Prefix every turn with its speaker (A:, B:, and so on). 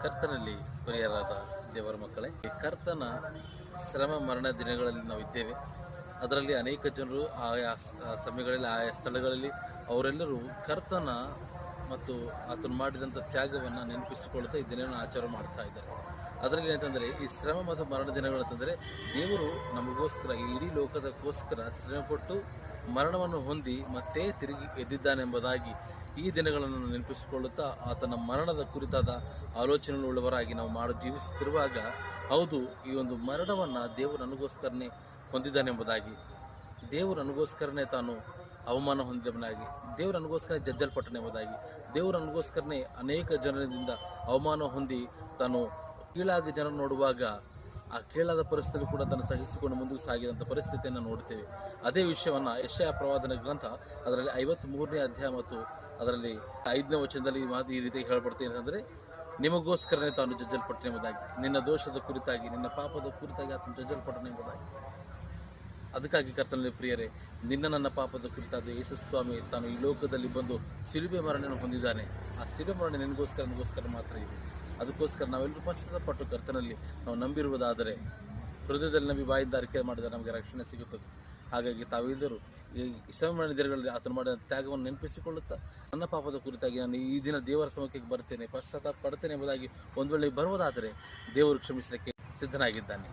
A: ಕರ್ತನಲ್ಲಿ ಪ್ರಿಯರಾದ ದೇವರ ಮಕ್ಕಳೇ, ಈ ಕರ್ತನ ಶ್ರಮ ಮರಣ ದಿನಗಳಲ್ಲಿ ನಾವು ಇದ್ದೇವೆ. ಅದರಲ್ಲಿ ಅನೇಕ ಜನರು ಆಯಾ ಸಮಯಗಳಲ್ಲಿ ಆಯಾ ಸ್ಥಳಗಳಲ್ಲಿ ಅವರೆಲ್ಲರೂ ಕರ್ತನ ಮತ್ತು ಆತನು ಮಾಡಿದಂಥ ತ್ಯಾಗವನ್ನು ನೆನಪಿಸಿಕೊಳ್ಳುತ್ತಾ ಈ ದಿನವನ್ನು ಆಚರಣೆ ಮಾಡ್ತಾ ಇದ್ದಾರೆ. ಅದರಲ್ಲಿ ಏನಂತಂದರೆ, ಈ ಶ್ರಮ ಮತ್ತು ಮರಣ ದಿನಗಳಂತಂದರೆ ದೇವರು ನಮಗೋಸ್ಕರ, ಈ ಇಡೀ ಲೋಕದಕ್ಕೋಸ್ಕರ ಶ್ರಮಪಟ್ಟು ಮರಣವನ್ನು ಹೊಂದಿ ಮತ್ತೆ ತಿರುಗಿ ಎದ್ದಿದ್ದಾನೆಂಬುದಾಗಿ ಈ ದಿನಗಳನ್ನು ನೆನಪಿಸಿಕೊಳ್ಳುತ್ತಾ ಆತನ ಮರಣದ ಕುರಿತಾದ ಆಲೋಚನೆಯುಳ್ಳವರಾಗಿ ನಾವು ಜೀವಿಸುತ್ತಿರುವಾಗ, ಹೌದು, ಈ ಒಂದು ಮರಣವನ್ನು ದೇವರು ನನಗೋಸ್ಕರನೇ ಹೊಂದಿದ್ದಾನೆಂಬುದಾಗಿ, ದೇವರು ನನಗೋಸ್ಕರನೇ ತಾನು ಅವಮಾನ ಹೊಂದಿದವನಾಗಿ, ದೇವರು ನನಗೋಸ್ಕರ ಜಜ್ಜಲ್ಪಟ್ಟನೆಂಬುದಾಗಿ, ದೇವರು ನನಗೋಸ್ಕರನೇ ಅನೇಕ ಜನರಿಂದ ಅವಮಾನ ಹೊಂದಿ ತಾನು ಕೀಳಾಗಿ ಜನರು ನೋಡುವಾಗ ಆ ಕೀಳಾದ ಪರಿಸ್ಥಿತಿ ಕೂಡ ಅದನ್ನು ಸಹಿಸಿಕೊಂಡು ಮುಂದಕ್ಕೆ ಸಾಗಿದಂಥ ಪರಿಸ್ಥಿತಿಯನ್ನು ನೋಡ್ತೇವೆ. ಅದೇ ವಿಷಯವನ್ನು ಯೆಶಾಯ ಪ್ರವಾದನ ಗ್ರಂಥ ಅದರಲ್ಲಿ 53ನೇ ಅಧ್ಯಾಯ ಮತ್ತು ಅದರಲ್ಲಿ 5ನೇ ವಚನದಲ್ಲಿ ಈ ರೀತಿ ಹೇಳಲ್ಪಡ್ತೇನೆ ಅಂದರೆ, ನಿಮಗೋಸ್ಕರನೇ ತಾನು ಜಜ್ಜಲ್ಪಟ್ಟನೆಂಬುದಾಗಿ, ನಿನ್ನ ದೋಷದ ಕುರಿತಾಗಿ, ನಿನ್ನ ಪಾಪದ ಕುರಿತಾಗಿ ಆತನು ಜಜ್ಜಲ್ಪಟ್ಟನೆಂಬುದಾಗಿ. ಅದಕ್ಕಾಗಿ ಕರ್ತನಲ್ಲಿ ಪ್ರಿಯರೇ, ನನ್ನ ಪಾಪದ ಕುರಿತಾದ ಯೇಸು ಸ್ವಾಮಿ ತಾನು ಈ ಲೋಕದಲ್ಲಿ ಬಂದು ಶಿಲುಬೆ ಮರಣವನ್ನು ಹೊಂದಿದ್ದಾನೆ. ಆ ಶಿಲುಬೆ ಮರಣ ನನಗೋಸ್ಕರ ಮಾತ್ರ ಇದೆ. ಅದಕ್ಕೋಸ್ಕರ ನಾವೆಲ್ಲರೂ ಪಶ್ಚಾತ್ತಾಪಪಟ್ಟು ಕರ್ತನಲ್ಲಿ ನಾವು ನಂಬಿರುವುದಾದರೆ, ಹೃದಯದಲ್ಲಿ ನಂಬಿ ಬಾಯಿಂದ ಅರಿಕೆ ಮಾಡಿದರೆ ನಮಗೆ ರಕ್ಷಣೆ ಸಿಗುತ್ತದೆ. ಹಾಗಾಗಿ ತಾವೆಲ್ಲರೂ ಈ ಶ್ರಮ ದಿನಗಳಲ್ಲಿ ಆತನು ಮಾಡಿದ ತ್ಯಾಗವನ್ನು ನೆನಪಿಸಿಕೊಳ್ಳುತ್ತಾ, ನನ್ನ ಪಾಪದ ಕುರಿತಾಗಿ ನಾನು ಈ ದಿನ ದೇವರ ಸಮ್ಮುಖಕ್ಕೆ ಬರ್ತೇನೆ, ಪಶ್ಚಾತ್ತಾಪ ಪಡ್ತೇನೆ ಎಂಬುದಾಗಿ ಒಂದು ವೇಳೆ ಬರುವುದಾದರೆ ದೇವರು ಕ್ಷಮಿಸಲಿಕ್ಕೆ ಸಿದ್ಧನಾಗಿದ್ದಾನೆ.